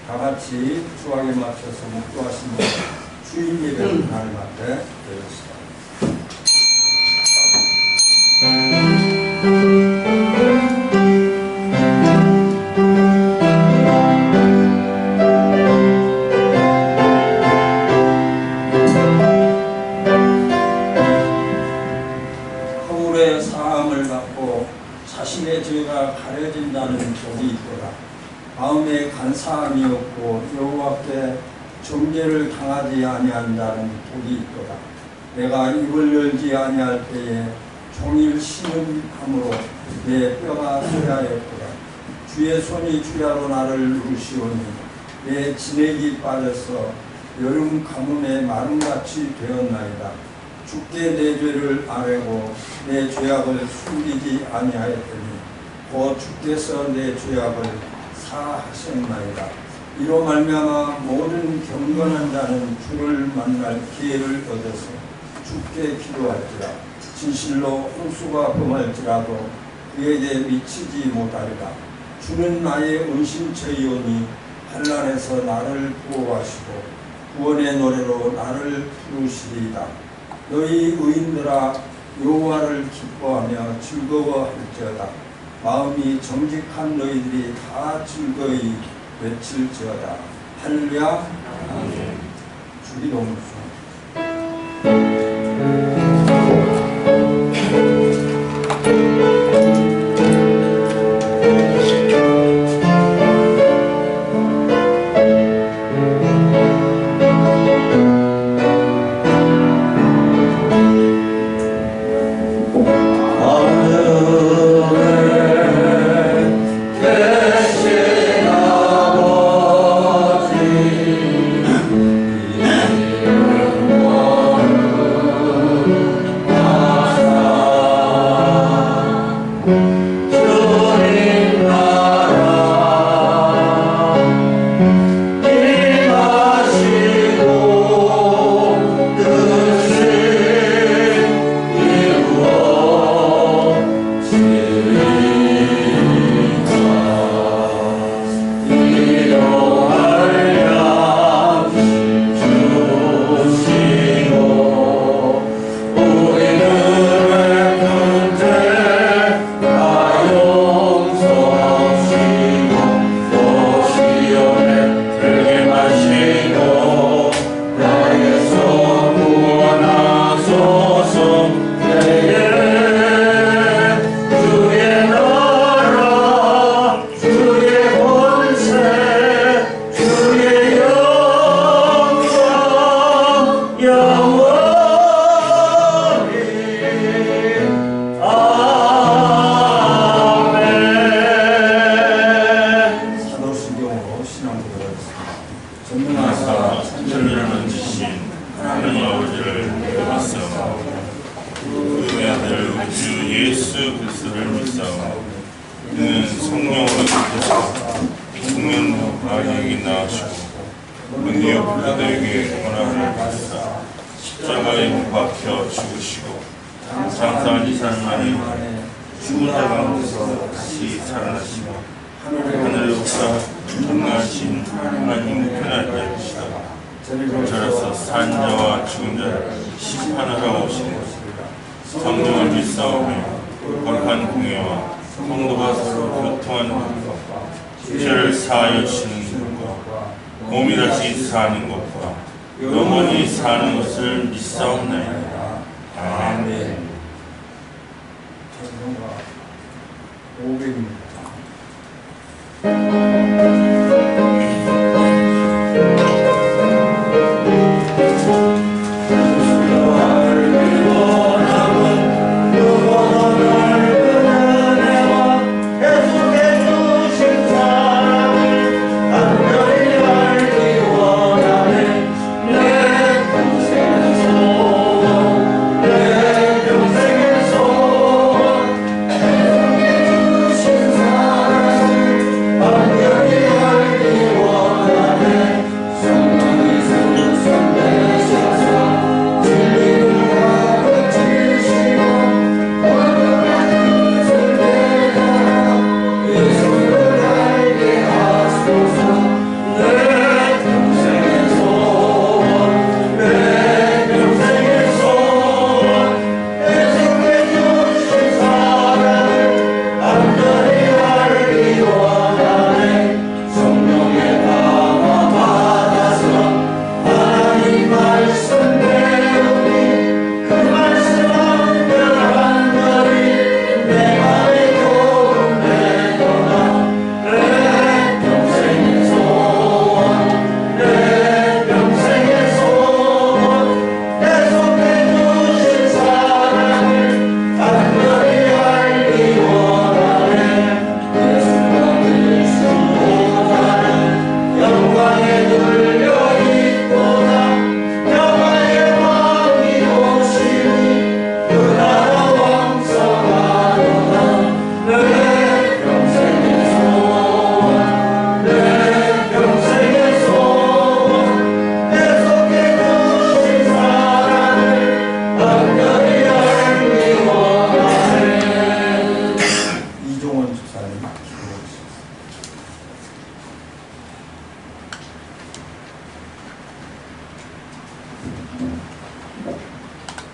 다 같이 주악에 맞춰서 묵주하시는 주일 예배를 하나님 앞에 드립시다. 허물의 사함을 받고 자신의 죄가 가려진다는 복이 있도다. 마음에 간사함이 없고 여호와께 정죄를 당하지 아니한다는 복이 있도다. 내가 입을 열지 아니할 때에 종일 신음함으로 내 뼈가 쇠하였도다. 주의 손이 주야로 나를 누르시오니 내 진액이 빠져서 여름 가뭄에 마름같이 되었나이다. 주께 내 죄를 아뢰고 내 죄악을 숨기지 아니하였더니 곧 주께서 내 죄악을 사하셨나이다. 이로 말미암아 모든 경건한 자는 주를 만날 기회를 얻어서 주께 기도할지라. 진실로 홍수가 범할지라도 그에게 미치지 못하리라. 주는 나의 은신처이오니 환난에서 나를 구호하시고 구원의 노래로 나를 부르시리이다. 너희 의인들아 여호와를 기뻐하며 즐거워할지어다. 마음이 정직한 너희들이 다 즐거이 외칠지어다. 할렐루야. 아멘. 주기도문서. 저로서 산 자와 죽은 자를 심판하러 오신 성령을 믿사오며 거룩한 공예와 성도가 서로 교통하는 것과 죄를 사하여 주시는 것과 몸이 다시 사는 것과 영원히 사는 것을 믿사옵나이다. 아멘. 찬송가 500입니다. Yeah.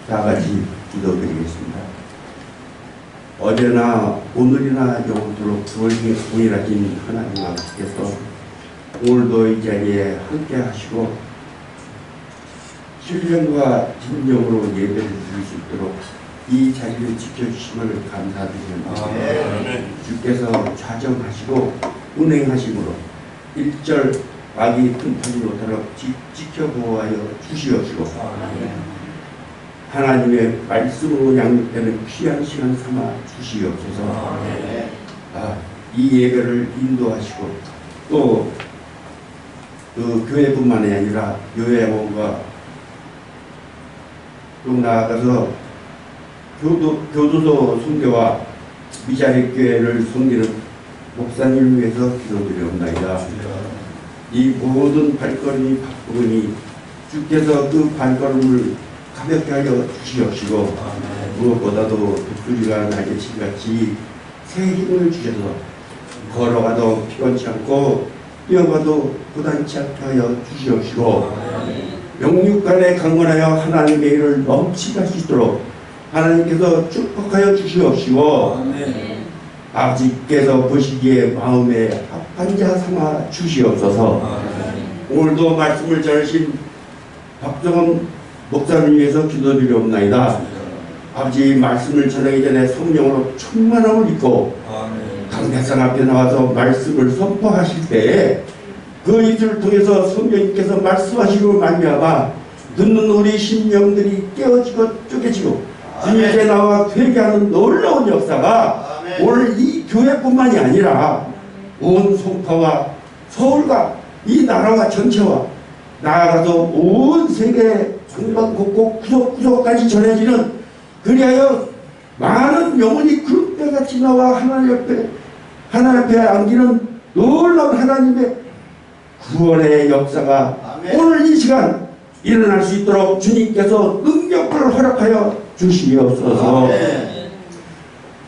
다 같이 기도드리겠습니다. 어제나 오늘이나 영원토록 동일하신 하나님 아버지께서 오늘도 이 자리에 함께 하시고 신령과 진정으로 예배를 드릴 수 있도록 이 자리를 지켜주심을 감사드립니다. 주께서 좌정하시고 운행하심으로 일절 악이 틈타지 못하도록 지켜보아여 주시옵시고 하나님의 말씀으로 양육되는 귀한 시간 삼아 주시옵소서. 이 예배를 인도하시고 또 그 교회뿐만이 아니라 요양원과 또 나아가서 교도소 선교와 미자립 교회를 섬기는 목사님을 위해서 기도드리옵나이다. 이 모든 발걸음이 바쁘니 주께서 그 발걸음을 가볍게 하여 주시옵시고 무엇보다도 독수리가 날개치기같이 새 힘을 주셔서 걸어가도 피곤치 않고 뛰어가도 부담치 않게 하여 주시옵시고 영육간에 강건하여 하나님의 일을 넘치게 할 수 있도록 하나님께서 축복하여 주시옵시고 아버지께서 보시기에 마음에 합한 자 삼아 주시옵소서. 오늘도 말씀을 전하신 박정원 목사를 위해서 기도드리옵나이다. 아버지 말씀을 전하기 전에 성령으로 충만함을 입고 강대상 앞에 나와서 말씀을 선포하실 때에 그 입술을 통해서 성령님께서 말씀하시고 말미암아 듣는 우리 심령들이 깨어지고 쪼개지고 주님께 나와 회개하는 놀라운 역사가 오늘 이 교회뿐만이 아니라 온 송파와 서울과 이 나라와 전체와 나아가서 온 세계 방방곡곡 구석구석까지 전해지는 그리하여 많은 영혼이 구름대같이 나와 하나님 앞에 안기는 놀라운 하나님의 구원의 역사가 오늘 이 시간 일어날 수 있도록 주님께서 능력을 허락하여 주시옵소서.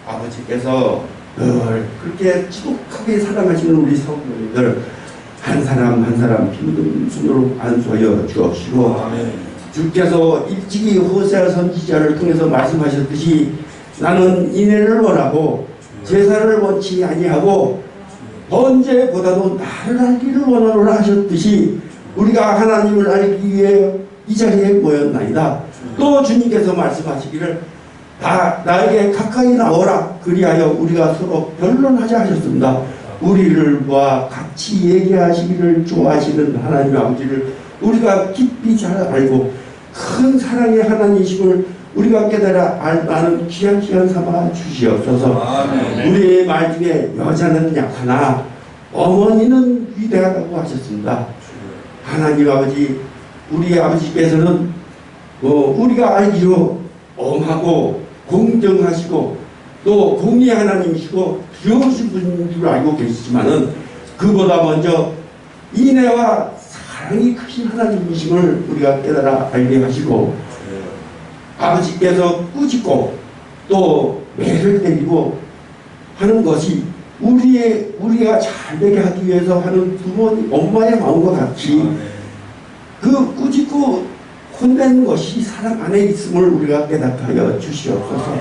아버지께서 늘 그렇게 지독하게 사랑하시는 우리 성도님들 한 사람 한 사람 힘든 손으로 안수하여 주옵시고 주께서 일찍이 호세아 선지자를 통해서 말씀하셨듯이 나는 인애를 원하고 제사를 원치 아니하고 번제보다도 나를 알기를 원하노라 하셨듯이 우리가 하나님을 알기 위해 이 자리에 모였나이다. 또 주님께서 말씀하시기를 나에게 가까이 나오라 그리하여 우리가 서로 변론하자 하셨습니다. 우리를과 같이 얘기하시기를 좋아하시는 하나님 아버지를 우리가 깊이 잘 알고 큰 사랑의 하나님이심을 우리가 깨달아 아는 귀한 시간 삼아 주시옵소서. 우리의 말 중에 여자는 약하나 어머니는 위대하다고 하셨습니다. 하나님 아버지 우리 아버지께서는 우리가 알기로 엄하고 공정하시고 또 공의의 하나님이시고 귀여우신 분인 줄 알고 계시지만은 그보다 먼저 인애와 사랑이 크신 하나님이심을 우리가 깨달아 알게 하시고 아버지께서 꾸짖고 또 매를 때리고 하는 것이 우리가 잘되게 하기 위해서 하는 부모님 엄마의 마음과 같이 그 꾸짖고 혼내는 것이 사랑 안에 있음을 우리가 깨닫게 하여 주시옵소서.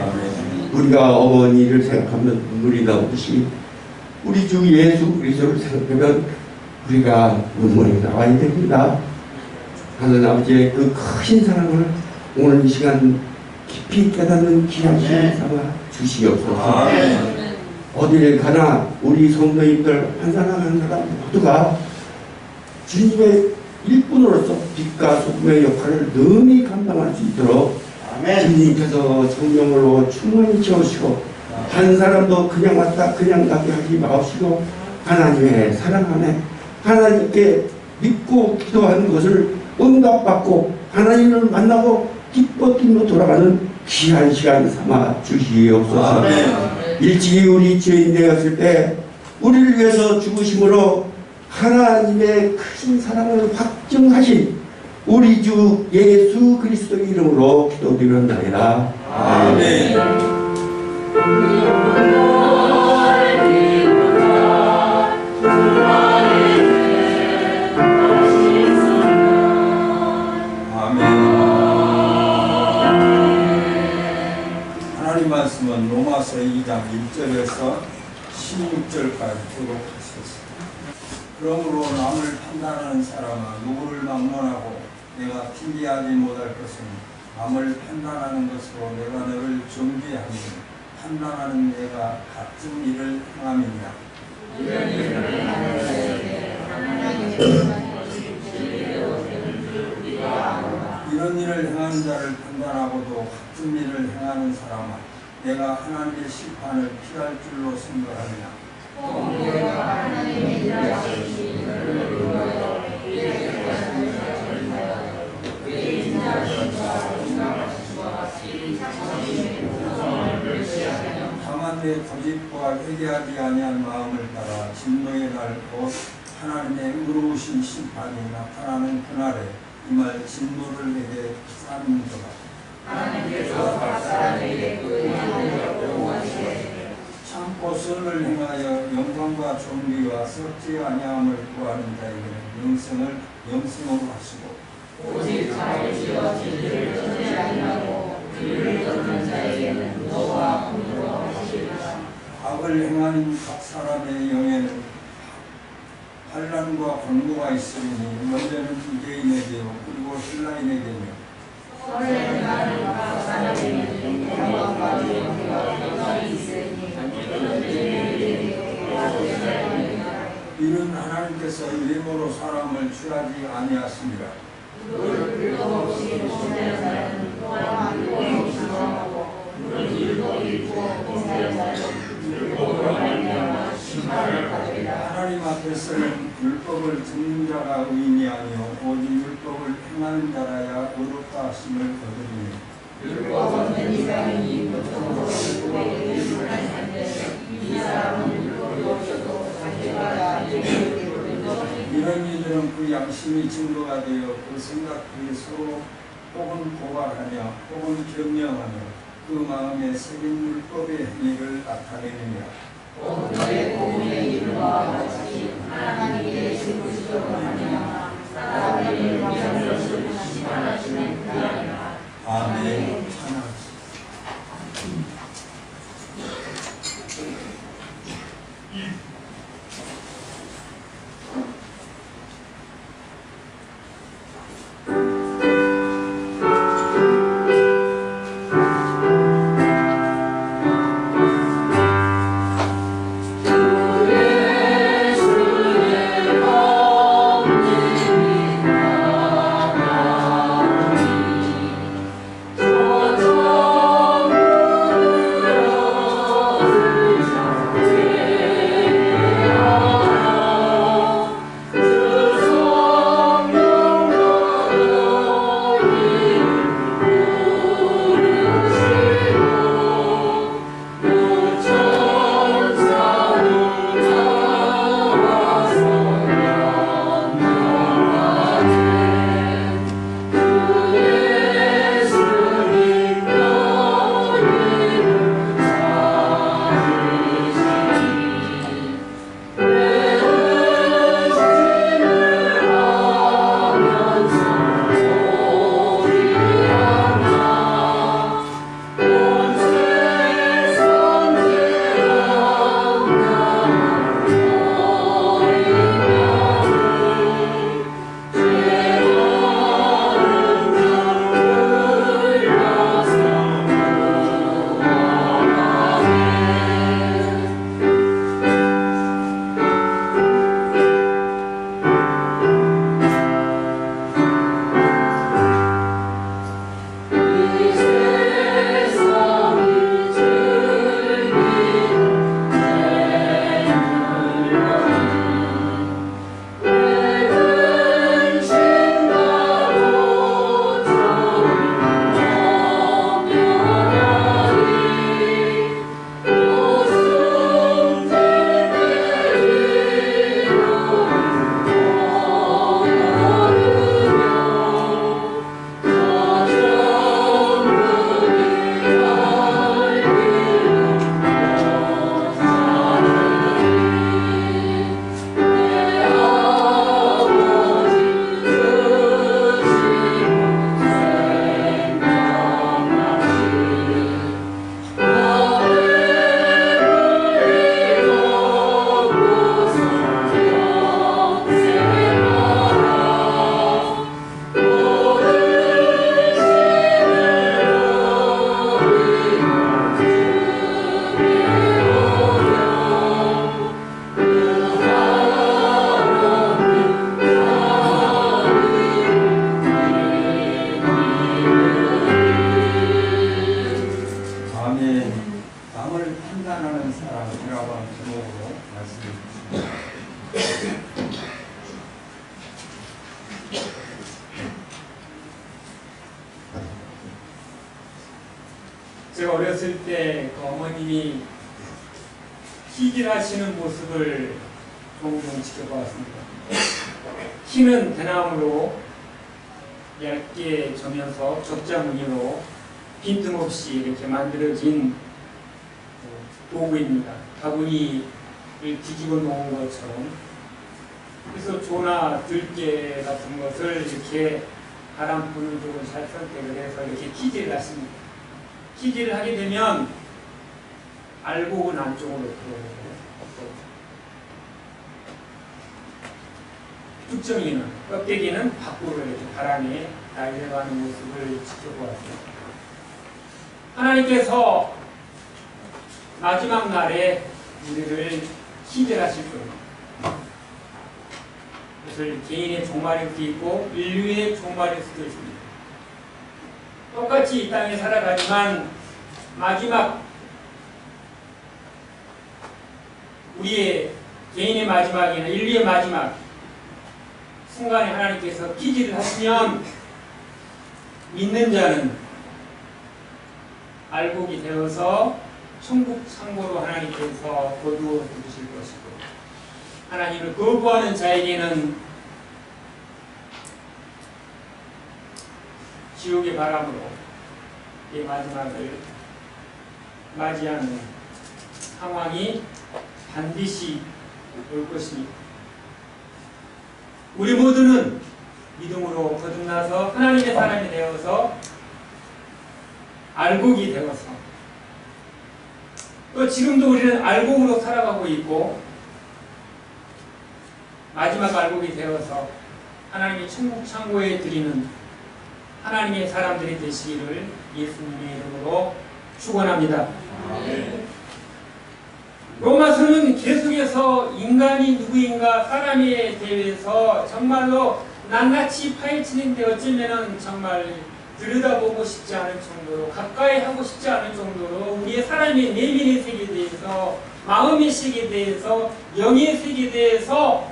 우리가 어머니를 생각하면 눈물이 나오듯이 우리 주 예수 그리스도를 생각하면 우리가 눈물이 나와야 됩니다. 하나님 아버지의 그 크신 사랑을 오늘 이 시간 깊이 깨닫는 귀한 시간 삼아 주시옵소서. 어디를 가나 우리 성도님들 한 사람 한 사람 모두가 주님의 일꾼으로서 빛과 소금의 역할을 능히 감당할 수 있도록 주님께서 성령으로 충만히 채우시고 한 사람도 그냥 왔다 그냥 가게 하지 마시고 하나님의 사랑 안에 하나님께 믿고 기도하는 것을 응답받고 하나님을 만나고 기뻐 뛰며 돌아가는 귀한 시간 삼아 주시옵소서. 일찍이 우리 죄인 되었을 때 우리를 위해서 죽으심으로 하나님의 크신 사랑을 확증하신 우리 주 예수 그리스도의 이름으로 기도드렸나이다. 아멘. 아멘. 1절에서 16절까지 기록하셨습니다. 그러므로 남을 판단하는 사람아 누구를 막론하고 내가 핑계하지 못할 것은 남을 판단하는 것으로 내가 너를 정죄하니 판단하는 내가 같은 일을 행함이냐. 이런 일을 행하는 자를 판단하고도 같은 일을 행하는 사람아 내가 하나님의 심판을 피할 줄로 생각하느냐. 다만 내 거짓과 회개하지 아니한 마음을 따라 진노의 날 곧 하나님의 의로우신 심판이 나타나는 그날에 이 말 진노를 내게 쌓는도다. 참고 선을 행하여 영광과 존귀와 썩지 아니함을 구하는 자에게는 영생으로 하시고 오직 자를 지어 진리를 쫓지 아니하고 진리를 쫓는 자에게는 노와 공로로 하시리라. 악을 행하는 각 사람의 영에는 환난과 권고가 있으니 먼저는 유대인에게요 그리고 헬라인에게요 선을 행하는 각 사람에게는 영광과 존귀와 영광이 있으니 이는 하나님께서 이름으로 사람을 취하지 아니하십니다. 물을 불도 없이 보내는 자는 또한 물도 없이 정하고 물을 일도 있고 보내는 자는 물로 말미암아 심판을 받으리라. 하나님 앞에서는 율법을 듣는 자가 의인이 아니요 오직 율법을 행하는 자라야 의롭다 하심을 얻으리니 율법 없는 이방인이 보통으로 율법에 의존한 자인데 이 사람은 율법이 없어도 자기가 아니하게 이런 이들은 그 양심이 증거가 되어 그 생각이 서로 혹은 고발하며 혹은 변명하며 그 마음에 새긴 율법의 행위를 나타내느냐. 너의 복음의 이름과 같이 하나님께 지구시도록 하느냐 사람의 영향을 심판하시는 그날이라. 아멘. 찬양. 주의 제가 어렸을 때 그 어머님이 키질하시는 모습을 종종 지켜보았습니다. 키는 대나무로 얇게 저면서 적자무늬로 빈틈없이 이렇게 만들어진 도구입니다. 바구니를 뒤집어 놓은 것처럼. 그래서 조나 들깨 같은 것을 이렇게 바람 부는 쪽을 잘 선택을 해서 이렇게 키질을 하십니다. 키질을 하게 되면 알곡은 안쪽으로 들어오고 뚝정이는 껍데기는 밖으로 이렇게 바람에 날려가는 모습을 지켜보았습니다. 하나님께서 마지막 날에 우리를 키질하실 겁니다. 그것을 개인의 종말일 수도 있고 인류의 종말일 수도 있습니다. 똑같이 이 땅에 살아가지만 마지막 우리의 개인의 마지막이나 인류의 마지막 순간에 하나님께서 키질을 하시면 믿는 자는 알곡이 되어서 천국 창고로 하나님께서 거두어 주실 것이고 하나님을 거부하는 자에게는 지옥의 바람으로 이 마지막을 맞이하는 상황이 반드시 올 것입니다. 우리 모두는 믿음으로 거듭나서 하나님의 사람이 되어서 알곡이 되어서 또 지금도 우리는 알곡으로 살아가고 있고 마지막 알곡이 되어서 하나님의 천국 창고에 드리는 하나님의 사람들이 되시기를 예수님의 이름으로 축원합니다. 로마서는 계속해서 인간이 누구인가 사람에 대해서 정말로 낱낱이 파헤치는데 어쩌면은 정말 들여다보고 싶지 않은 정도로 가까이 하고 싶지 않은 정도로 우리의 사람의 내면의 세계에 대해서 마음의 세계에 대해서 영의 세계에 대해서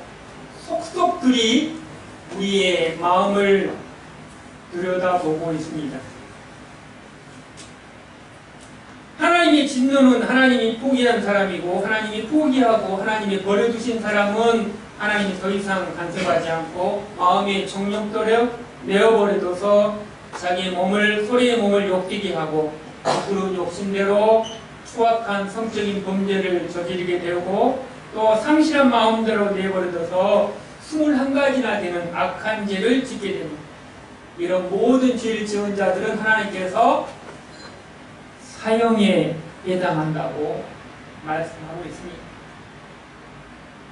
속속들이 우리의 마음을 들여다보고 있습니다. 하나님의 진노는 하나님이 포기한 사람이고 하나님이 포기하고 하나님이 버려두신 사람은 하나님이 더 이상 간섭하지 않고 마음의 정욕도력 내어버려둬서 자기의 몸을 소리의 몸을 욕되게 하고 그런 욕심대로 추악한 성적인 범죄를 저지르게 되고 또 상실한 마음대로 내버려둬서 21가지나 되는 악한 죄를 짓게 됩니다. 이런 모든 죄를 지은 자들은 하나님께서 사형에 해당한다고 말씀하고 있습니다.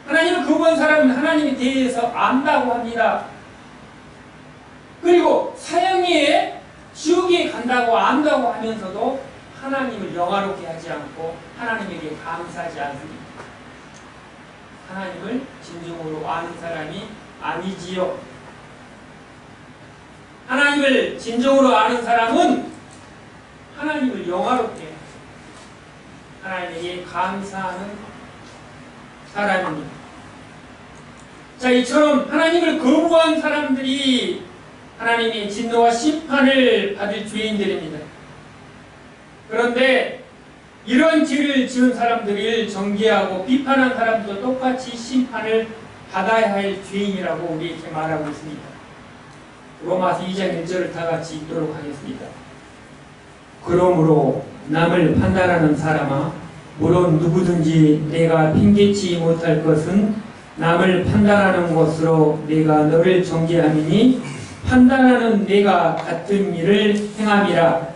하나님은 그번 사람은 하나님에 대해서 안다고 합니다. 그리고 사형에 지옥에 간다고 안다고 하면서도 하나님을 영화롭게 하지 않고 하나님에게 감사하지 않습니다. 하나님을 진정으로 아는 사람이 아니지요. 하나님을 진정으로 아는 사람은 하나님을 영화롭게 하나님에게 감사하는 사람입니다. 자, 이처럼 하나님을 거부한 사람들이 하나님의 진노와 심판을 받을 죄인들입니다. 그런데 이런 죄를 지은 사람들을 정죄하고 비판한 사람도 똑같이 심판을 받아야 할 죄인이라고 우리에게 말하고 있습니다. 로마서 2장 1절을 다 같이 읽도록 하겠습니다. 그러므로 남을 판단하는 사람아, 물론 누구든지 내가 핑계치 못할 것은 남을 판단하는 것으로 내가 너를 정죄함이니 판단하는 내가 같은 일을 행함이라.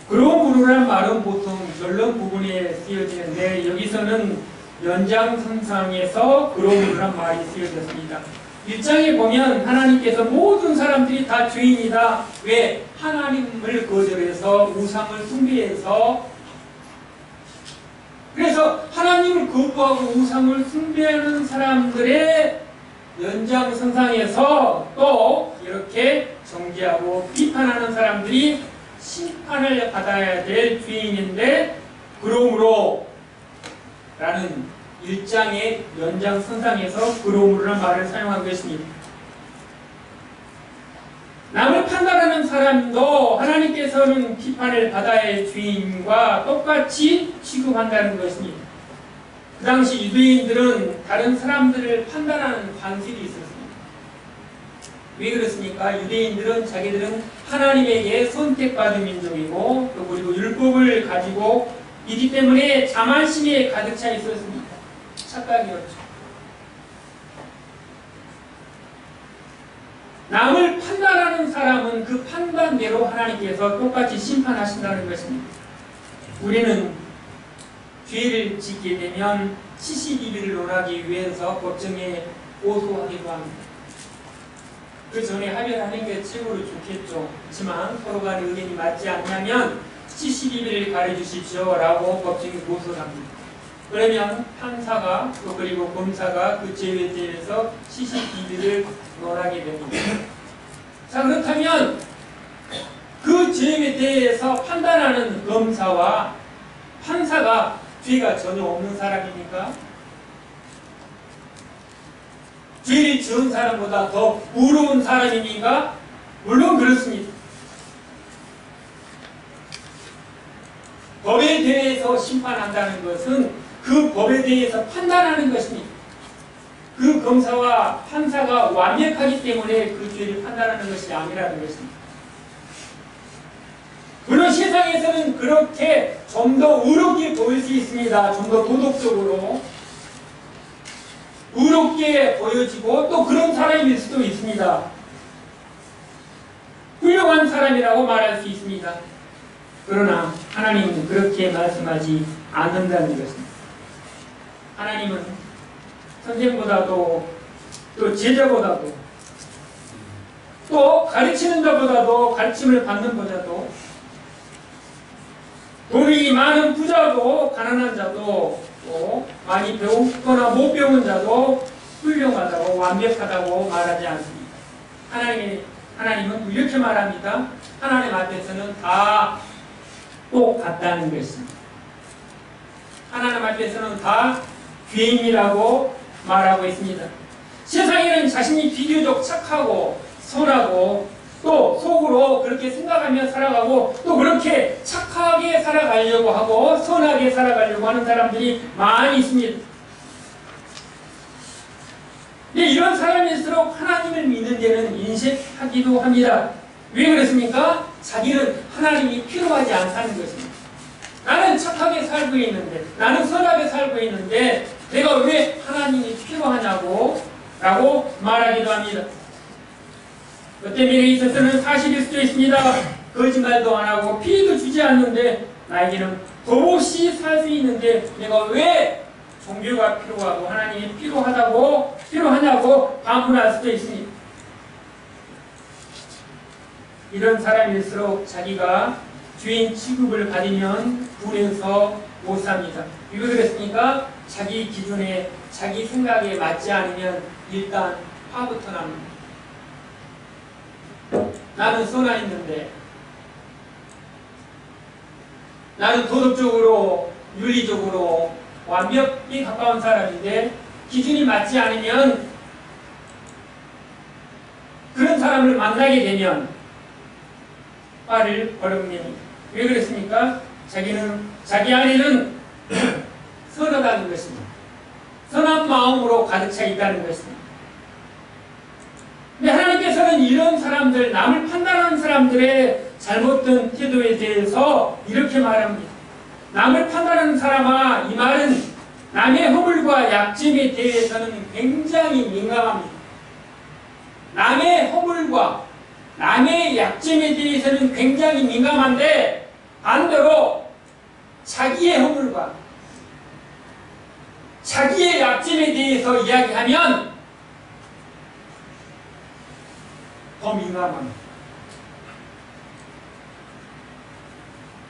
그러므로란 말은 보통 결론 부분에 쓰여지는데 여기서는 연장선상에서 그러므로란 말이 쓰여졌습니다. 1장에 보면 하나님께서 모든 사람들이 다 죄인이다. 왜? 하나님을 거절해서 우상을 숭배해서 그래서 하나님을 거부하고 우상을 숭배하는 사람들의 연장선상에서 또 이렇게 정죄하고 비판하는 사람들이 심판을 받아야 될 죄인인데 그러므로 라는 1장의 연장선상에서 그러므로라는 말을 사용하고 있습니다. 남을 판단하는 사람도 하나님께서는 비판을 받아야 할 주인과 똑같이 취급한다는 것입니다. 그 당시 유대인들은 다른 사람들을 판단하는 관습이 있었습니다. 왜 그렇습니까? 유대인들은 자기들은 하나님에게 선택받은 민족이고 또 그리고 율법을 가지고 있기 때문에 자만심에 가득 차 있었습니다. 착각이었죠. 남을 판단하는 사람은 그 판단대로 하나님께서 똑같이 심판하신다는 것입니다. 우리는 죄를 짓게 되면 72일을 논하기 위해서 법정에 고소하기도 합니다. 그 전에 합의하는 게 최고로 좋겠죠. 그렇지만 서로 간의 의견이 맞지 않냐면 72일을 가려주십시오 라고 법정에 고소를 합니다. 그러면 판사가 또 그리고 검사가 그 죄에 대해서 72일을 논하게 됩니다. 자, 그렇다면 그 죄에 대해서 판단하는 검사와 판사가 죄가 전혀 없는 사람입니까? 죄를 지은 사람보다 더 의로운 사람입니까? 물론 그렇습니다. 법에 대해서 심판한다는 것은 그 법에 대해서 판단하는 것입니다. 그 검사와 판사가 완벽하기 때문에 그 죄를 판단하는 것이 아니라는 것입니다. 물론 세상에서는 그렇게 좀 더 의롭게 보일 수 있습니다. 좀 더 도덕적으로 의롭게 보여지고 또 그런 사람일 수도 있습니다. 훌륭한 사람이라고 말할 수 있습니다. 그러나 하나님은 그렇게 말씀하지 않는다는 것입니다. 하나님은 선생보다도 또 제자보다도 또 가르치는 자보다도 가르침을 받는 자도 돈이 많은 부자도 가난한 자도 또 많이 배우거나 못 배운 자도 훌륭하다고 완벽하다고 말하지 않습니다. 하나님은 이렇게 말합니다. 하나님 앞에서는 다 똑같다는 것입니다. 하나님 앞에서는 다 죄인이라고 말하고 있습니다. 세상에는 자신이 비교적 착하고 선하고 또 속으로 그렇게 생각하며 살아가고 또 그렇게 착하게 살아가려고 하고 선하게 살아가려고 하는 사람들이 많이 있습니다. 이런 사람일수록 하나님을 믿는 데는 인색하기도 합니다. 왜 그렇습니까? 자기는 하나님이 필요하지 않다는 것입니다. 나는 착하게 살고 있는데 나는 선하게 살고 있는데 내가 왜 하나님이 필요하냐고 라고 말하기도 합니다. 어떤 면에 있어서는 사실일 수도 있습니다. 거짓말도 안 하고 피해도 주지 않는데 나에게는 덕없이 살 수 있는데 내가 왜 종교가 필요하고 하나님이 필요하냐고 반문할 수도 있습니다. 이런 사람일수록 자기가 죄인 취급을 받으면 불에서 못 삽니다. 왜 그랬습니까? 자기 기준에 자기 생각에 맞지 않으면 일단 화부터 납니다. 나는 선하였는데 나는 도덕적으로 윤리적으로 완벽히 가까운 사람인데 기준이 맞지 않으면 그런 사람을 만나게 되면 화를 버럭냅니다. 왜 그랬습니까? 자기 안에는 선하다는 것입니다. 선한 마음으로 가득 차 있다는 것입니다. 근데 하나님께서는 이런 사람들, 남을 판단하는 사람들의 잘못된 태도에 대해서 이렇게 말합니다. 남을 판단하는 사람아, 이 말은 남의 허물과 약점에 대해서는 굉장히 민감합니다. 남의 허물과 남의 약점에 대해서는 굉장히 민감한데 반대로 자기의 허물과 자기의 약점에 대해서 이야기하면 더 민감합니다.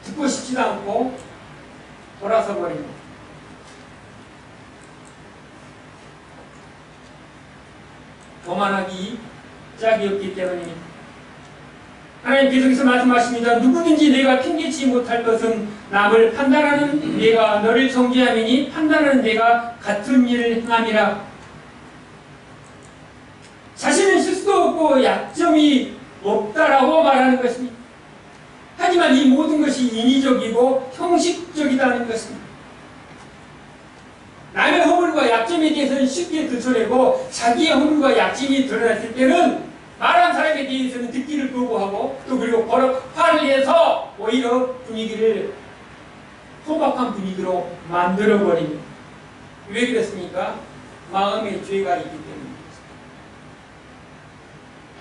듣고 싶지도 않고 돌아서 버립니다. 교만하기 짝이 없기 때문입니다. 하나님 계속해서 말씀하십니다. 누구든지 내가 핑계치 못할 것은 남을 판단하는 내가 너를 정죄하매니 판단하는 내가 같은 일을 행함이라. 자신은 실수도 없고 약점이 없다 말하는 것입니다. 하지만 이 모든 것이 인위적이고 형식적이다는 것입니다. 남의 허물과 약점에 대해서는 쉽게 들춰내고 자기의 허물과 약점이 드러났을 때는 말한 사람에 대해서는 듣기를 거부하고 또 그리고 화를 내서 오히려 분위기를 소박한 분위기로 만들어버립니다. 왜 그렇습니까? 마음에 죄가 있기 때문입니다.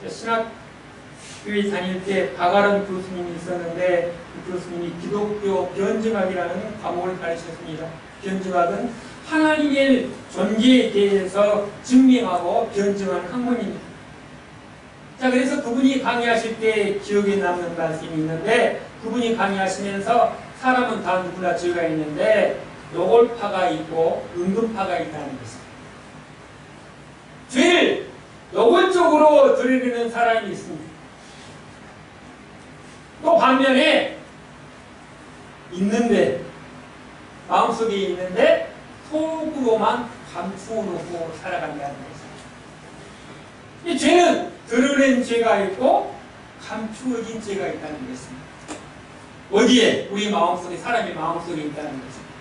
신학교에 다닐 때 박아론 교수님이 있었는데 그 교수님이 기독교 변증학이라는 과목을 가르쳤습니다. 변증학은 하나님의 존재에 대해서 증명하고 변증하는 학문입니다. 자, 그래서 그분이 강의하실 때 기억에 남는 말씀이 있는데 그분이 강의하시면서 사람은 다 누구나 죄가 있는데 노골파가 있고 은근파가 있다는 것입니다. 죄를 노골적으로 드러내는 사람이 있습니다. 또 반면에 있는데 마음속에 있는데 속으로만 감추어놓고 살아간다는 것입니다. 이 죄는 드러낸 죄가 있고 감추어진 죄가 있다는 것입니다. 어디에? 우리 마음속에, 사람의 마음속에 있다는 것입니다.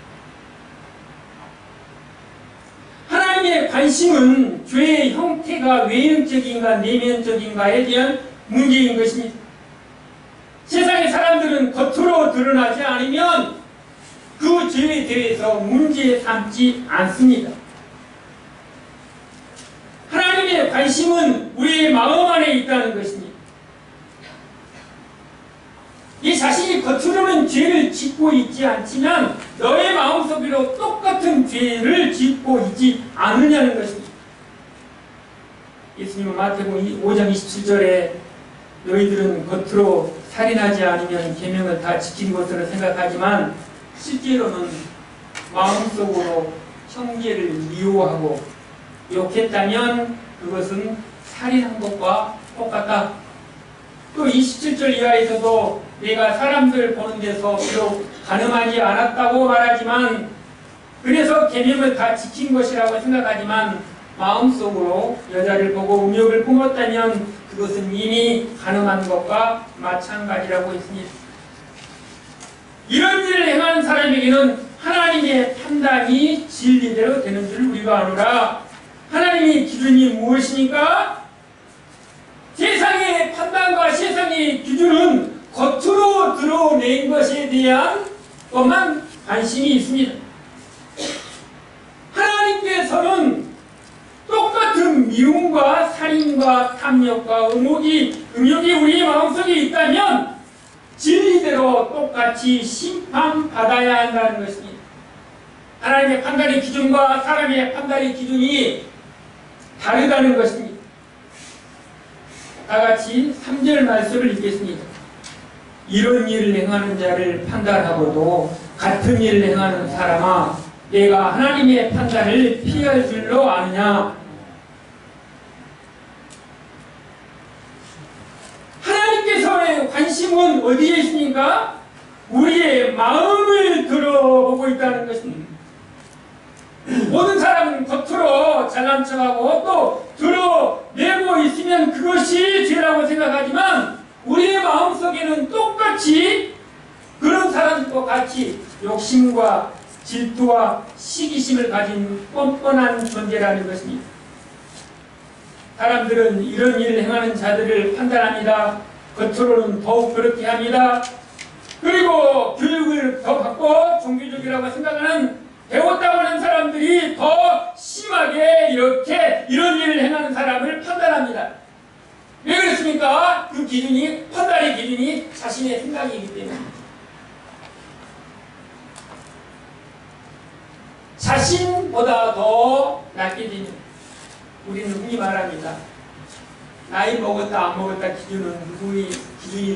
하나님의 관심은 죄의 형태가 외형적인가 내면적인가에 대한 문제인 것입니다. 세상의 사람들은 겉으로 드러나지 않으면 그 죄에 대해서 문제 삼지 않습니다. 하나님의 관심은 우리의 마음 안에 있다는 것입니다. 이 자신이 겉으로는 죄를 짓고 있지 않지만 너의 마음속으로 똑같은 죄를 짓고 있지 않느냐는 것입니다. 예수님은 마태복음 5장 27절에 너희들은 겉으로 살인하지 않으면 계명을 다 지킨 것으로 생각하지만 실제로는 마음속으로 형제를 미워하고 욕했다면 그것은 살인한 것과 똑같다. 또 27절 이하에서도 내가 사람들 보는 데서 비록 가늠하지 않았다고 말하지만 그래서 계명을 다 지킨 것이라고 생각하지만 마음속으로 여자를 보고 음욕을 품었다면 그것은 이미 가늠한 것과 마찬가지라고 했습니다. 이런 일을 행하는 사람에게는 하나님의 판단이 진리대로 되는 줄 우리가 아노라. 하나님의 기준이 무엇입니까? 세상의 판단과 세상의 기준은 겉으로 드러낸 것에 대한 것만 관심이 있습니다. 하나님께서는 똑같은 미움과 살인과 탐욕과 음욕이 우리 마음속에 있다면 진리대로 똑같이 심판받아야 한다는 것입니다. 하나님의 판단의 기준과 사람의 판단의 기준이 다르다는 것입니다. 다같이 3절 말씀을 읽겠습니다. 이런 일을 행하는 자를 판단하고도 같은 일을 행하는 사람아 내가 하나님의 판단을 피할 줄로 아느냐. 하나님께서의 관심은 어디에 있습니까? 우리의 마음을 들어보고 있다는 것입니다. 모든 사람은 겉으로 잘난 척하고 또 드러내고 있으면 그것이 죄라고 생각하지만 우리의 마음속에는 똑같이 그런 사람들과 같이 욕심과 질투와 시기심을 가진 뻔뻔한 존재라는 것입니다. 사람들은 이런 일을 행하는 자들을 판단합니다. 겉으로는 더욱 그렇게 합니다. 그리고 교육을 더 받고 종교적이라고 생각하는 배웠다고 하는 사람들이 더 심하게 이런 일을 행하는 사람을 판단합니다. 왜 그렇습니까? 그 기준이, 판단의 기준이 자신의 생각이기 때문입니다. 자신보다 더 낫게 되면 우리는 흔히 말합니다. 나이 먹었다 안 먹었다 기준이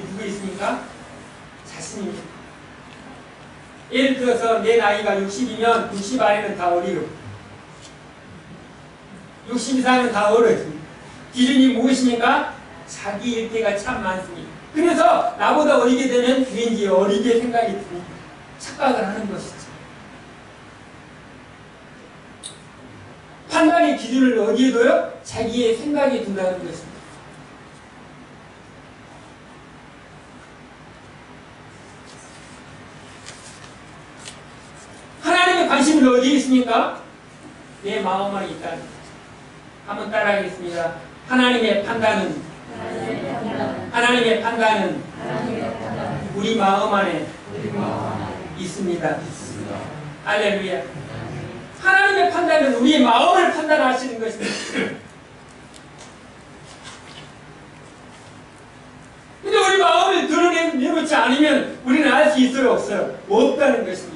누구 있습니까? 자신입니다. 예를 들어서 내 나이가 60이면 60 아래는 다 어리고 60 이상은 다 어려집니다. 기준이 무엇입니까? 자기 일대가 참 많습니다. 그래서 나보다 어리게 되면 왠지 어리게 생각이 듭니다. 착각을 하는 것이죠. 판단의 기준을 어디에 둬요? 자기의 생각에 둔다는 것입니다. 관심은 어디에 있습니까? 내 마음 안에 있다. 한번 따라하겠습니다. 하나님의 판단은 우리 마음 안에 있습니다. 할렐루야. 하나님의 판단은 우리의 마음을 판단하시는 것입니다. 근데 우리 마음을 드러내놓지 않으면 우리는 알 수 있어요, 없어요? 없다는 것입니다.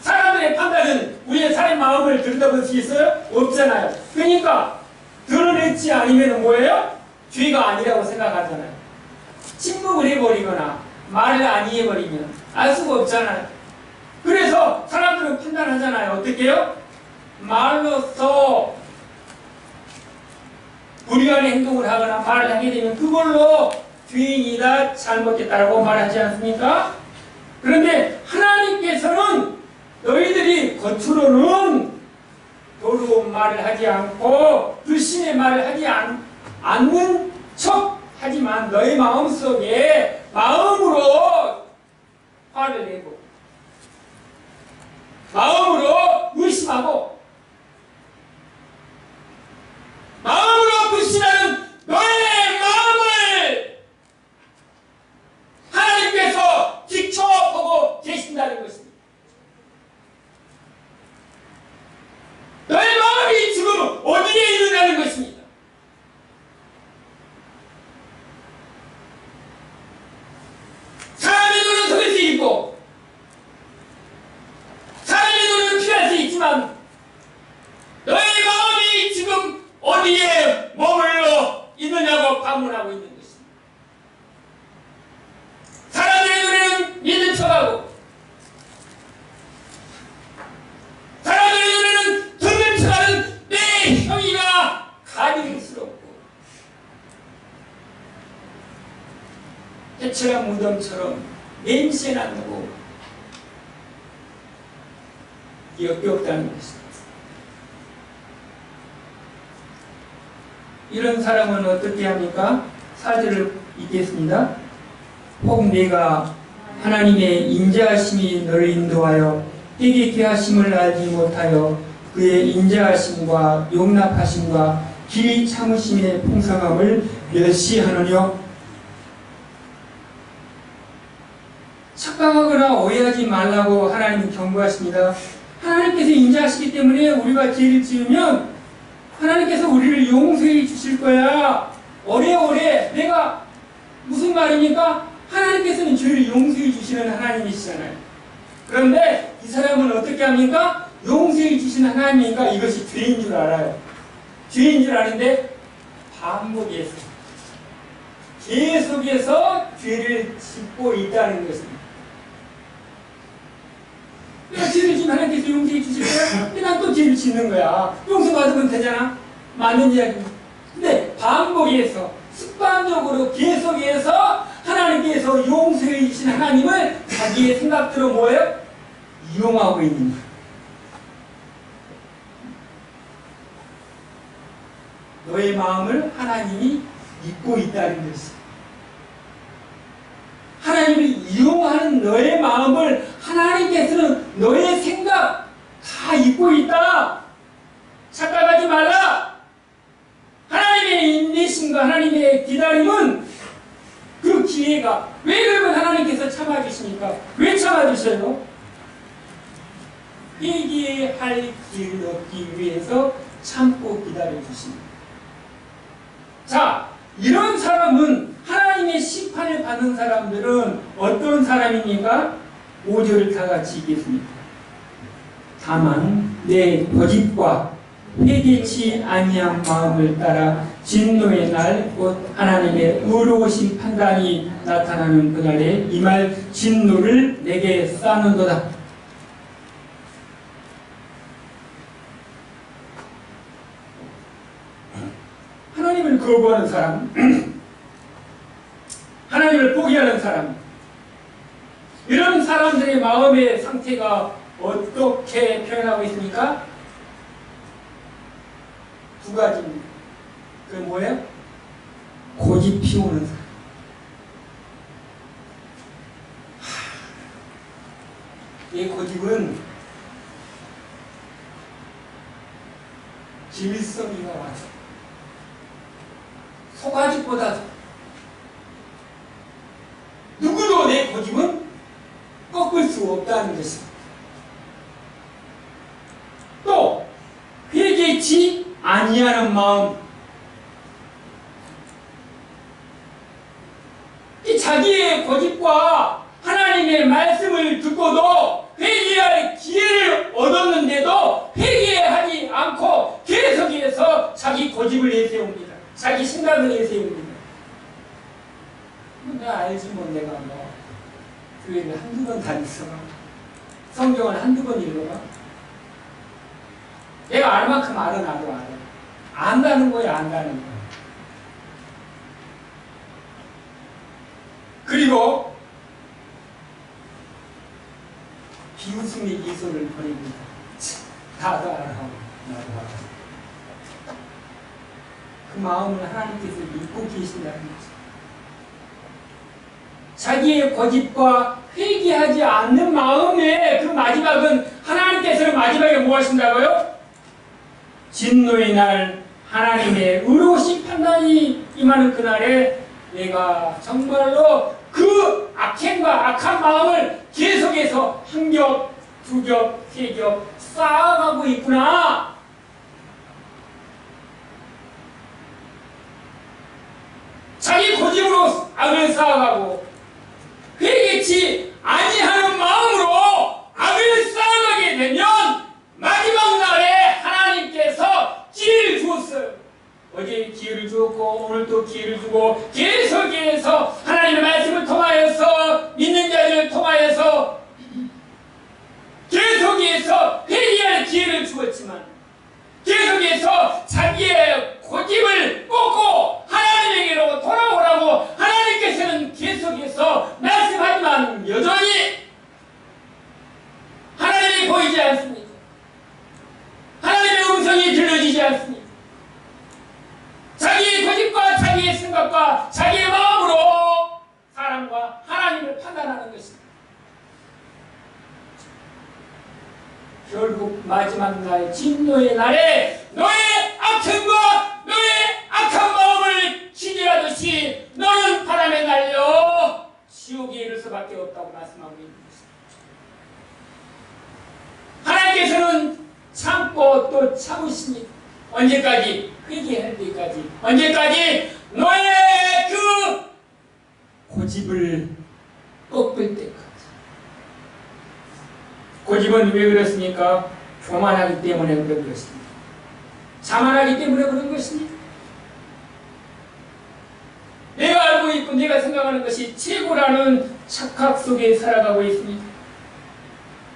사람들의 판단은 우리의 사람 마음을 들여다볼 수 있어요? 없잖아요. 그러니까 드러내지 않으면 뭐예요? 죄가 아니라고 생각하잖아요. 침묵을 해버리거나 말을 안 해버리면 알 수가 없잖아요. 그래서 사람들은 판단하잖아요. 어떻게 해요? 말로써 불의한 행동을 하거나 말을 하게 되면 그걸로 죄인이다, 잘못됐다라고 말하지 않습니까? 그런데 하나님께서는 너희들이 겉으로는 도로운 말을 하지 않고 불신의 말을 하지 않는 척 하지만 너희 마음속에 마음으로 화를 내고 마음으로 의심하고 마음으로 불신하는 너의 마음을 하나님께서 지켜보고 계신다는 것입니다. 너의 마음이 지금 어디에 있느냐는 것입니다. 사람의 눈은 속일 수 있고 사람의 눈은 피할 수 있지만 너의 마음이 지금 어디에 머물러 있느냐고 반문하고 있는 것입니다. 사람들의 눈에는 믿는 척하고 사람들의 눈에는 듣는 척하는 내 형이가 가증스럽고 해처럼 무덤처럼 냄새나 나고 역겹다는 것입니다. 이런 사람은 어떻게 합니까? 4절을 읽겠습니다. 혹 내가 하나님의 인자하심이 너를 인도하여 회개케 하심을 알지 못하여 그의 인자하심과 용납하심과 길 참으심의 풍성함을 멸시하느뇨. 착각하거나 오해하지 말라고 하나님은 경고하십니다. 하나님께서 인자하시기 때문에 우리가 죄를 지으면 하나님께서 우리를 용서해 주실 거야. 오래오래. 내가 무슨 말입니까? 하나님께서는 죄를 용서해 주시는 하나님이시잖아요. 그런데 이 사람은 어떻게 합니까? 용서해 주시는 하나님이니까 이것이 죄인 줄 알아요. 죄인 줄 아는데 반복해서 계속해서 죄를 짓고 있다는 것입니다. 내가 죄를 지면 하나님께서 용서해 주실 거야? 근데 난 또 죄를 짓는 거야. 용서받으면 되잖아. 맞는 이야기입니다. 근데 반복해서 습관적으로 계속해서 하나님께서 용서해 주신 하나님을 자기의 생각대로 뭐예요? 이용하고 있는 거예요. 너의 마음을 하나님이 잊고 있다는 것이에요. 하나님을 이용하는 너의 마음을 하나님께서는 너의 생각 다 잊고 있다. 착각하지 말라. 하나님의 인내심과 하나님의 기다림은 그 기회가 왜 그러면 하나님께서 참아주십니까? 왜 참아주셔요? 회개할 기회를 얻기 위해서 참고 기다려주십니다. 자, 이런 사람은 하나님의 심판을 받는 사람들은 어떤 사람입니까? 5절을 다 같이 읽겠습니다. 다만 내 거짓과 회개치 아니한 마음을 따라 진노의 날 곧 하나님의 의로우신 판단이 나타나는 그날에 이 말 진노를 내게 쌓는도다. 하나님을 거부하는 사람, 하나님을 포기하는 사람, 이런 사람들의 마음의 상태가 어떻게 표현하고 있습니까? 두 가지입니다. 그 뭐예요? 고집 피우는 사람. 이 고집은 질성이가 와서 소가죽보다 누구도 내 고집은 꺾을 수 없다는 것입니다. 또 회개치 아니하는 마음, 이 자기의 고집과 하나님의 말씀을 듣고도 회개할 기회를 얻었는데도 회개하지 않고 계속해서 자기 고집을 내세웁니다. 자기 생각을 내세웁니다. 내가 알지 뭐 내가 뭐 교회를 한두 번 다녔어가 성경을 한두 번 읽어가 내가 알 만큼 알아. 나도 알아. 안다는 거야. 안다는 거야. 그리고 비웃음의 미소를 보냅니다. 나도 알아. 나도 알아. 그 마음을 하나님께서 믿고 계신다는 거죠. 자기의 고집과 회개하지 않는 마음의 그 마지막은 하나님께서는 마지막에 뭐 하신다고요? 진노의 날 하나님의 의로우신 판단이 임하는 그날에 내가 정말로 그 악행과 악한 마음을 계속해서 한 겹, 두 겹, 세 겹 쌓아가고 있구나. 자기 고집으로 악을 쌓아가고 회개치 아니하는 마음으로 악을 쌓아가게 되면 마지막 날에 하나님께서 기회를 주었어요. 어제 기회를 주었고 오늘도 기회를 주고 계속해서 하나님의 말씀을 통하여서 믿는 자들을 통하여서 계속해서 회개할 기회를 주었지만 계속해서 자기의 고집을 꺾고 하나님에게로 돌아오라고 하나님께서는 계속해서 말씀하지만 여전히 하나님이 보이지 않습니다. 하나님의 음성이 들려지지 않습니다. 자기의 고집과 자기의 생각과 자기의 마음으로 사람과 하나님을 판단하는 것입니다. 결국 마지막 날 진노의 날에 너의 악행과 너의 악한 마음을 기대하듯이 너는 바람에 날려 지옥에 이를 수밖에 없다고 말씀하고 있는 것입니다. 하나님께서는 참고 또 참으십니다. 언제까지? 회개할 때까지. 언제까지? 너의 그 고집을 꺾을 때까지. 고집은 왜 그렇습니까? 교만하기 때문에 그런 것입니다. 자만하기 때문에 그런 것입니다. 내가 알고 있고 내가 생각하는 것이 최고라는 착각 속에 살아가고 있습니다.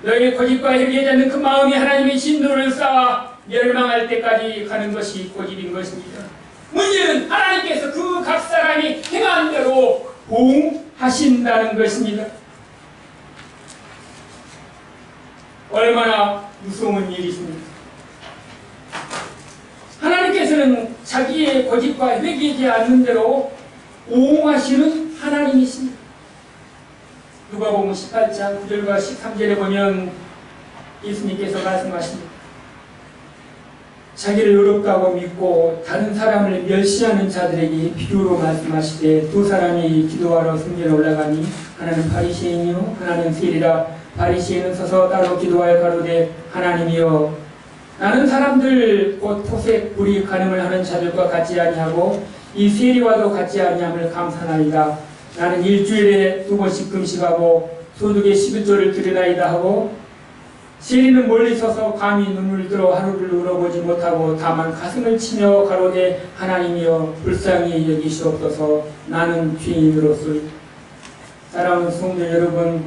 너의 고집과 회개하지 않는 그 마음이 하나님의 진노를 쌓아 멸망할 때까지 가는 것이 고집인 것입니다. 문제는 하나님께서 그 각 사람이 행한 대로 보응하신다는 것입니다. 얼마나 무서운 일이십니까? 하나님께서는 자기의 고집과 회개하지 않는 대로 보응하시는 하나님이십니다. 누가복음 18장 9절과 13절에 보면 예수님께서 말씀하십니다. 자기를 의롭다고 믿고 다른 사람을 멸시하는 자들에게 비유로 말씀하시되 두 사람이 기도하러 성전에 올라가니 하나는 바리새인이요 하나는 세리라. 바리새인은 서서 따로 기도하여 가로되 하나님이여 나는 사람들 곧 토색 불이 간음을 하는 자들과 같지 아니하고 이 세리와도 같지 아니함을 감사나이다. 나는 일주일에 2번씩 금식하고 소득의 11조를 드리나이다 하고 세리는 멀리 서서 감히 눈물 들어 하루를 울어보지 못하고 다만 가슴을 치며 가로되 하나님이여 불쌍히 여기시옵소서 나는 죄인으로서. 사랑하는 성도 여러분,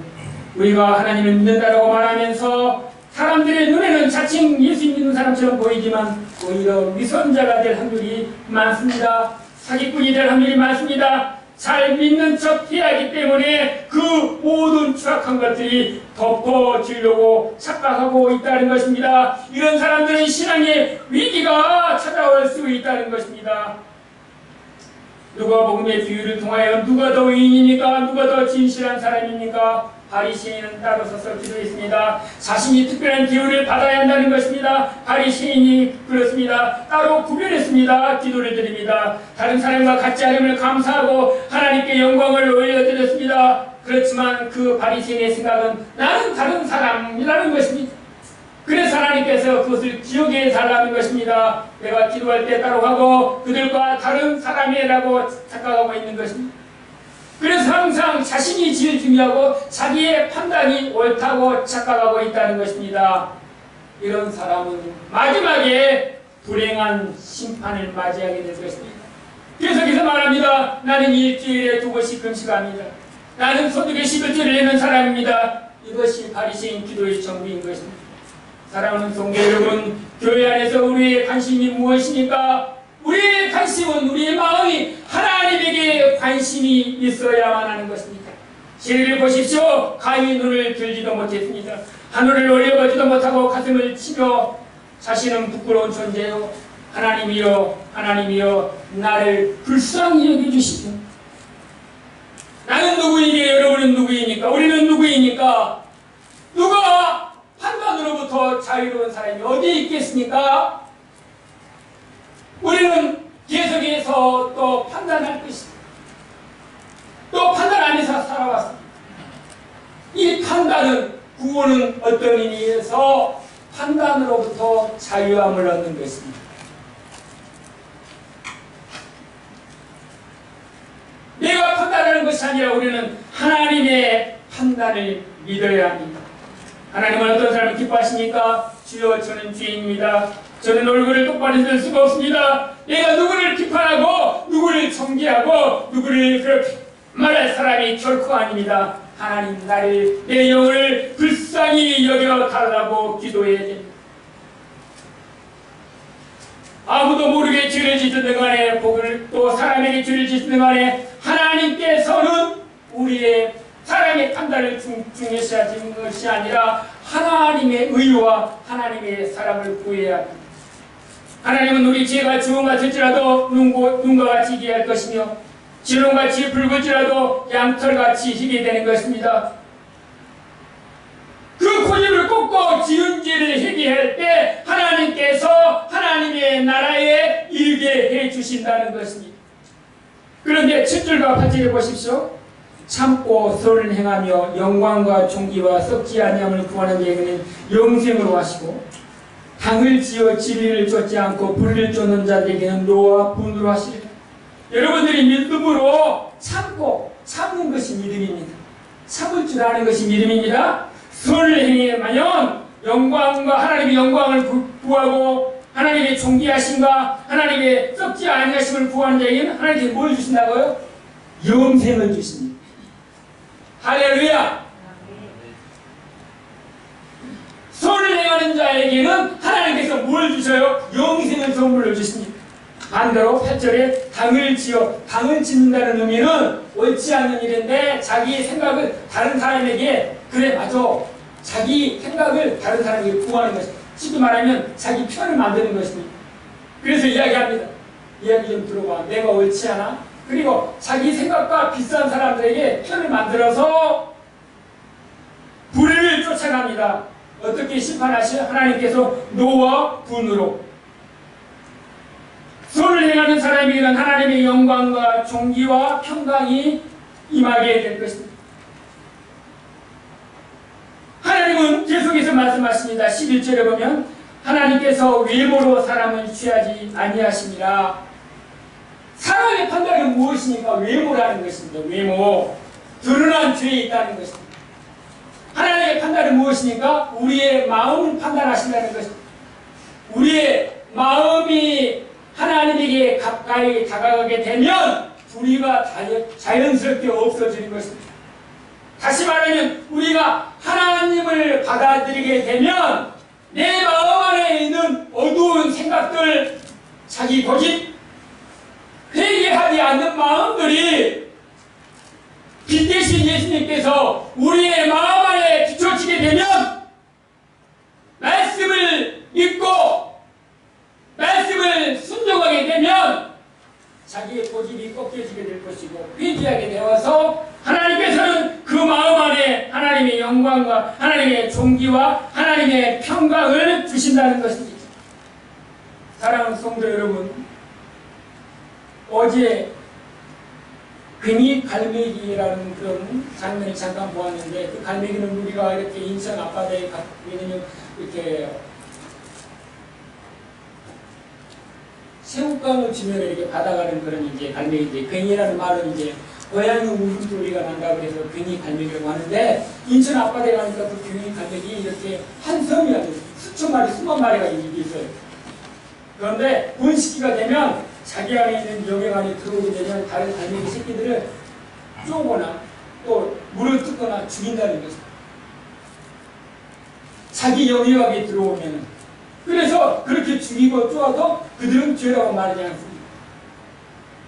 우리가 하나님을 믿는다라고 말하면서 사람들의 눈에는 자칭 예수 믿는 사람처럼 보이지만 오히려 위선자가 될 확률이 많습니다. 사기꾼이 될 확률이 많습니다. 잘 믿는 척 해야 하기 때문에 그 모든 추악한 것들이 덮어지려고 착각하고 있다는 것입니다. 이런 사람들은 신앙의 위기가 찾아올 수 있다는 것입니다. 누가복음의 비유를 통하여 누가 더 의인입니까? 누가 더 진실한 사람입니까? 바리새인은 따로 서서 기도했습니다. 자신이 특별한 기운을 받아야 한다는 것입니다. 바리새인이 그렇습니다. 따로 구별했습니다. 기도를 드립니다. 다른 사람과 같지 않음을 감사하고 하나님께 영광을 올려드렸습니다. 그렇지만 그 바리새인의 생각은 나는 다른 사람이라는 것입니다. 그래서 하나님께서 그것을 기억해 달라는 것입니다. 내가 기도할 때 따로 하고 그들과 다른 사람이라고 착각하고 있는 것입니다. 그래서 항상 자신이 제일 중요하고 자기의 판단이 옳다고 착각하고 있다는 것입니다. 이런 사람은 마지막에 불행한 심판을 맞이하게 될 것입니다. 계속해서 말합니다. 나는 일주일에 2번씩 금식합니다. 나는 소득의 11조를 내는 사람입니다. 이것이 바리새인 기도의 정비인 것입니다. 사랑하는 성도 여러분, 교회 안에서 우리의 관심이 무엇입니까? 우리의 관심은 우리의 마음이 하나님에게 관심이 있어야만 하는 것입니다. 시리를 보십시오. 가히 눈을 들지도 못했습니다. 하늘을 올려보지도 못하고 가슴을 치며 자신은 부끄러운 존재요. 하나님이여, 하나님이여, 나를 불쌍히 여겨주시오. 나는 누구이니 여러분은 누구입니까? 우리는 누구입니까? 누가 판단으로부터 자유로운 사람이 어디 있겠습니까? 우리는 계속해서 또 판단할 것입니다. 또 판단 안에서 살아왔습니다. 이 판단은 구원은 어떤 의미에서 판단으로부터 자유함을 얻는 것입니다. 내가 판단하는 것이 아니라 우리는 하나님의 판단을 믿어야 합니다. 하나님은 어떤 사람을 기뻐하십니까? 주여, 저는 죄인입니다. 저는 얼굴을 똑바로 들 수가 없습니다. 내가 누구를 비판하고 누구를 정죄하고 누구를 그렇게 말할 사람이 결코 아닙니다. 하나님, 나를, 내 영을 불쌍히 여겨달라고 기도해야 됩니다. 아무도 모르게 죄를 짓는 간에 복을, 또 사람에게 죄를 짓는 간에 하나님께서는 우리의 사람의 판단을 중요시하시는 것이 아니라 하나님의 의와 하나님의 사랑을 구해야 합니다. 하나님은 우리 죄가 주홍 같을지라도 눈과 같이 희게 할 것이며 지롱같이 붉을지라도 양털같이 희게 되는 것입니다. 그 고집을 꺾고 지은 죄를 회개할 때 하나님께서 하나님의 나라에 이르게 해주신다는 것입니다. 그런데 7절과 8절을 보십시오. 참고 선을 행하며 영광과 존귀와 썩지 아니함을 구하는 자에게는 영생으로 하시고 당을 지어 진리를 쫓지 않고 불의를 쫓는 자들에게는 노와 분으로 하시리라. 여러분들이 믿음으로 참는 것이 믿음입니다. 참을 줄 아는 것이 믿음입니다. 선을 행하면 영광과 하나님의 영광을 구하고 하나님의 존귀하심과 하나님의 썩지 아니하심을 구하는 자에게는 하나님께서 뭘 주신다고요? 영생을 주십니다. 할렐루야! 선을 행하는 자에게는 하나님께서 뭘 주셔요? 영생을 선물로 주십니다. 반대로 8절에 당을 짓는다는 의미는 옳지 않는 일인데 자기 생각을 다른 사람에게 그래 맞아 자기 생각을 다른 사람에게 구하는 것입니다. 쉽게 말하면 자기 편을 만드는 것입니다. 그래서 이야기합니다. 이야기 좀 들어봐. 내가 옳지 않아? 그리고 자기 생각과 비슷한 사람들에게 편을 만들어서 불의를 쫓아갑니다. 어떻게 심판하시요? 하나님께서 노와 분으로. 선을 행하는 사람에게는 하나님의 영광과 존귀와 평강이 임하게 될 것입니다. 하나님은 계속해서 말씀하십니다. 11절에 보면 하나님께서 외모로 사람을 취하지 아니하심이라. 사람의 판단은 무엇입니까? 외모라는 것입니다. 외모. 드러난 죄에 있다는 것입니다. 하나님의 판단은 무엇입니까? 우리의 마음을 판단하신다는 것입니다. 우리의 마음이 하나님에게 가까이 다가가게 되면 불의가 자연스럽게 없어지는 것입니다. 다시 말하면 우리가 하나님을 받아들이게 되면 내 마음 안에 있는 어두운 생각들, 자기 고집, 회개하지 않는 마음들이 빛 대신 예수님께서 우리의 마음 안에 비춰지게 되면 말씀을 믿고 말씀을 순종하게 되면 자기의 고집이 꺾여지게 될 것이고 회개하게 되어서 하나님께서는 그 마음 안에 하나님 하나님의 영광과 하나님의 존귀와 하나님의 평강을 주신다는 것입니다. 사랑하는 성도 여러분, 어제 금이 갈매기라는 그런 장면을 잠깐 보았는데, 그 갈매기는 우리가 이렇게 인천 앞바다에 가면 이렇게 새우깡을 주면 이렇게 받아가는 그런 이제 갈매기인데, 괜이라는 말은 이제 고양이 울음소리가 난다고 해서 괜히 갈매기라고 하는데, 인천 앞바다에 가니까 그 괜히 갈매기 이렇게 한 섬이 아주 수천 마리, 수만 마리가 있어요. 그런데 분식기가 되면 자기 안에 있는 영역 안에 들어오게 되면 다른 갈매기 새끼들을 쪼거나 또 물을 뜯거나 죽인다는 것입니다. 자기 영역에 들어오면. 그래서 그렇게 죽이고 쪼아도 그들은 죄라고 말하지 않습니다.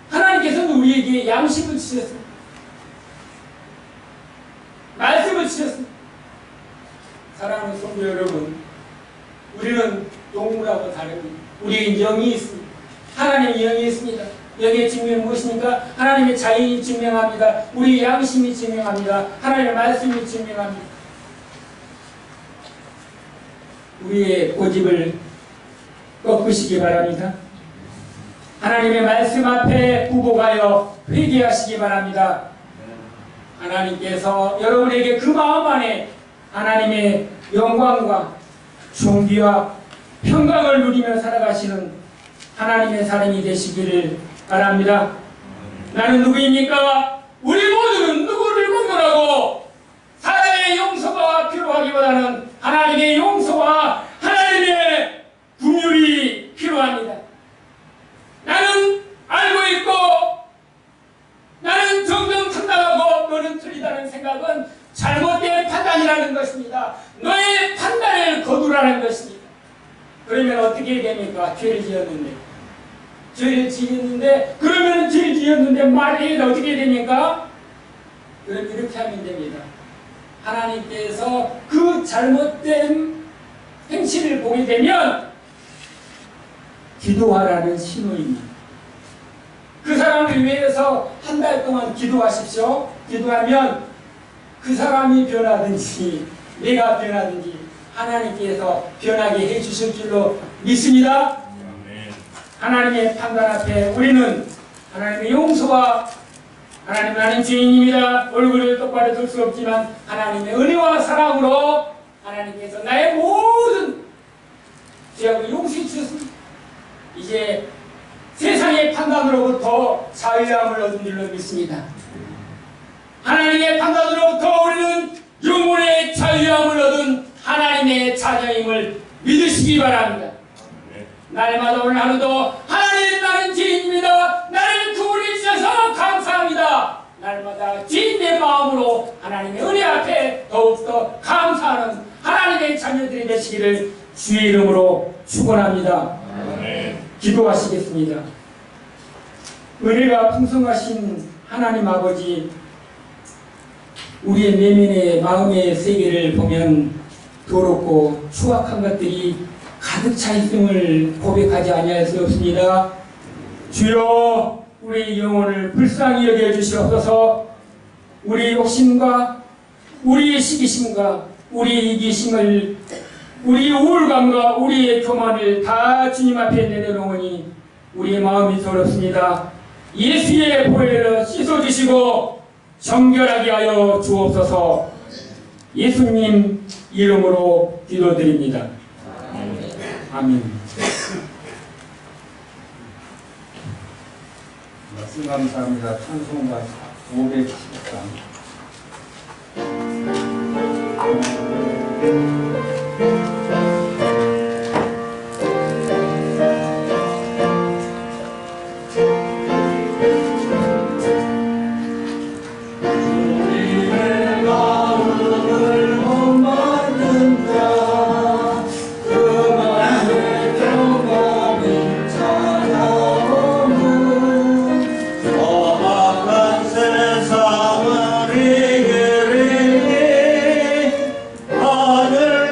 하나님께서는 우리에게 양식을 주셨습니다. 말씀을 주셨습니다. 사랑하는 성도 여러분, 우리는 동물하고 다릅니다. 우리에게 영이 있습니다. 하나님의 영이 있습니다. 영의 증명이 무엇입니까? 하나님의 자연이 증명합니다. 우리의 양심이 증명합니다. 하나님의 말씀이 증명합니다. 우리의 고집을 꺾으시기 바랍니다. 하나님의 말씀 앞에 굽어가여 회개하시기 바랍니다. 하나님께서 여러분에게 그 마음 안에 하나님의 영광과 존귀와 평강을 누리며 살아가시는 하나님의 사람이 되시기를 바랍니다. 나는 누구입니까? 우리 모두는 누구를 공격하고 사람의 용서가 필요하기보다는 하나님의 용서와 하나님의 긍휼이 필요합니다. 나는 알고 있고 나는 정정당당하고 너는 틀리다는 생각은 잘못된 판단이라는 것입니다. 너의 판단을 거두라는 것입니다. 그러면 어떻게 됩니까? 죄를 지었는데 그러면 죄를 지었는데 말이 어떻게 됩니까? 그럼 이렇게 하면 됩니다. 하나님께서 그 잘못된 행실을 보게 되면 기도하라는 신호입니다. 그 사람을 위해서 한 달 동안 기도하십시오. 기도하면 그 사람이 변하든지 내가 변하든지 하나님께서 변하게 해주실 줄로 믿습니다. 하나님의 판단 앞에 우리는 하나님의 용서와 하나님 나는 죄인입니다. 얼굴을 똑바로 들 수 없지만 하나님의 은혜와 사랑으로 하나님께서 나의 모든 죄악을 용서해 주셨습니다. 이제 세상의 판단으로부터 자유함을 얻은 줄로 믿습니다. 하나님의 판단으로부터 우리는 영혼의 자유함을 얻은 하나님의 자녀임을 믿으시기 바랍니다. 날마다 오늘 하루도 하나님 나는 죄인입니다. 나를 구원해 주셔서 감사합니다. 날마다 죄인의 마음으로 하나님의 은혜 앞에 더욱더 감사하는 하나님의 자녀들이 되시기를 주의 이름으로 축원합니다. 기도하시겠습니다. 은혜가 풍성하신 하나님 아버지, 우리의 내면의 마음의 세계를 보면 더럽고 추악한 것들이 가득 차 있음을 고백하지 아니할 수 없습니다. 주여, 우리 영혼을 불쌍히 여겨 주시옵소서. 우리 욕심과 우리의 시기심과 우리의 이기심을, 우리 우울감과 우리의 교만을 다 주님 앞에 내려놓으니 우리의 마음이 더럽습니다. 예수의 보혈로 씻어주시고 정결하게 하여 주옵소서. 예수님 이름으로 기도드립니다. 아멘. 말씀 감사합니다. 찬송가 513. 세상을 이기리 하늘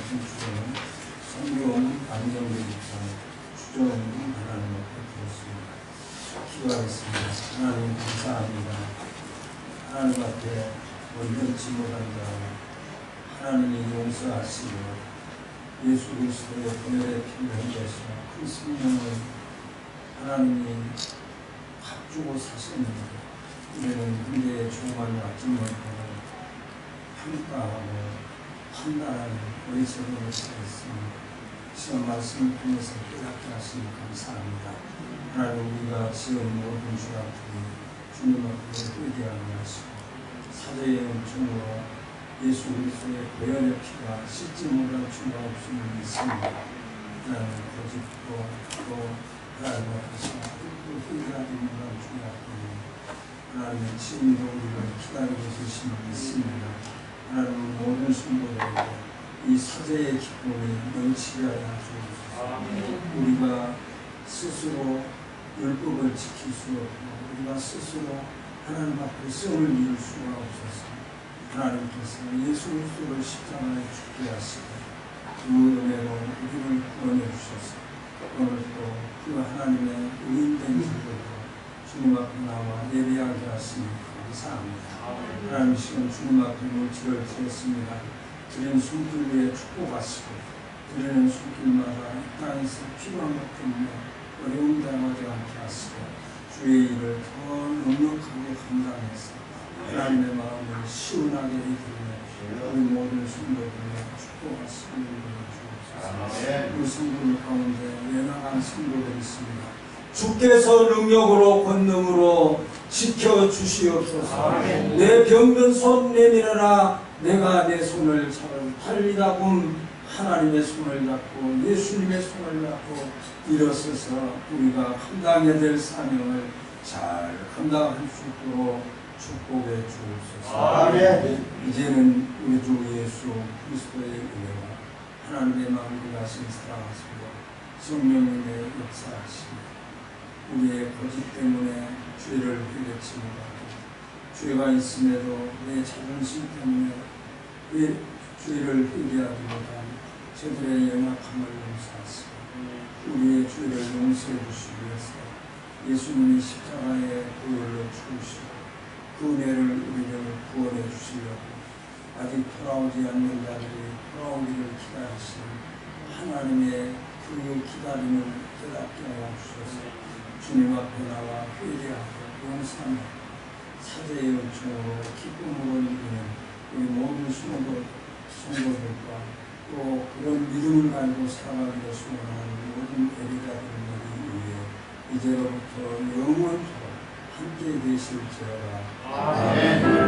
주제는 성경 안정되니까 주저는 하나님 앞에 드렸습니다. 기도하겠습니다. 하나님 감사합니다. 하나님 앞에 온전치 못한 자 하나님이 용서하시고 예수 그리스도의 보혈의 피를 흘려서 그 생명을 하나님이 값주고 사셨는데 우리는 그의 종말을 받지 못하고 평가하고 판단하는 어리석음을 살았습니다. 시험 말씀을 통해서 깨닫게 하시니 감사합니다. 하나님 우리가 지은 모든 죄 앞에 주님 앞에 회개하게 하시고 사죄의 은총으로 예수 그리스도의 보혈의 피가 씻지 못할 죄가 없음을 믿습니다. 하나님 거짓도 또 하나님 앞에서 또 회개하지 못할 죄 앞에 하나님의 지금도 우리를 기다리고 계심을 믿습니다. 하나님 모든 성도들에게 이 사죄의 기쁨이 넘치게 하여 주옵소서. 우리가 스스로 율법을 지킬 수 없고 우리가 스스로 하나님 앞에 성을 이룰 수가 없어서 하나님께서 예수 그리스도를 십자가에 죽게 하시고 그 은혜로 우리를 구원해 주셔서 오늘 또 그 하나님의 의인된 자들도 주님 앞에 나와 예배하게 하시니 감사합니다. 하나님 시간 주님 앞에 물질을 드렸습니다. 드린 손길 위에 축복하시고 드리는 손길마다 이 땅에서 필요한 것 때문에 어려운 당하지 않게 하시고 주의 일을 더 넉넉하게 감당해서 하나님의 마음을 시원하게 해드리며 우리 모든 성도들의 축복하시는 우리 성도들 가운데 연약한 성도들이 있습니다. 주께서 능력으로 권능으로 지켜주시옵소서. 내 병든 손 내밀어라. 내가 내 손을 잡을 달리다군 하나님의 손을 잡고 예수님의 손을 잡고 일어서서 우리가 감당해야 될 사명을 잘 감당할 수 있도록 축복해 주옵소서. 이제는 우리 주 예수 그리스도의 은혜와 하나님의 마음을 가신 사랑하시고 성령님의 역사하시고 우리의 거짓 때문에 죄를 회개치 못하고 죄가 있음에도 내 자존심 때문에 왜 죄를 회개하지 못한 저들의 연약함을 용서하시고 우리의 죄를 용서해 주시기 위해서 예수님이 십자가의 보혈로 죽으시고 그 은혜를 우리를 구원해 주시려고 아직 돌아오지 않는 자들이 돌아오기를 기다리시는 하나님의 그 기다림을 깨닫게 하여 주셔서 주님 앞에 나와 회개하고 용서하며 사죄의 은총으로 기쁨으로 이기는 우리 모든 성도들과 또 그런 믿음을 가지고 살아가기를 소원하는 모든 예비자들을 위해 이제로부터 영원토록 함께 계실지어다. 아멘.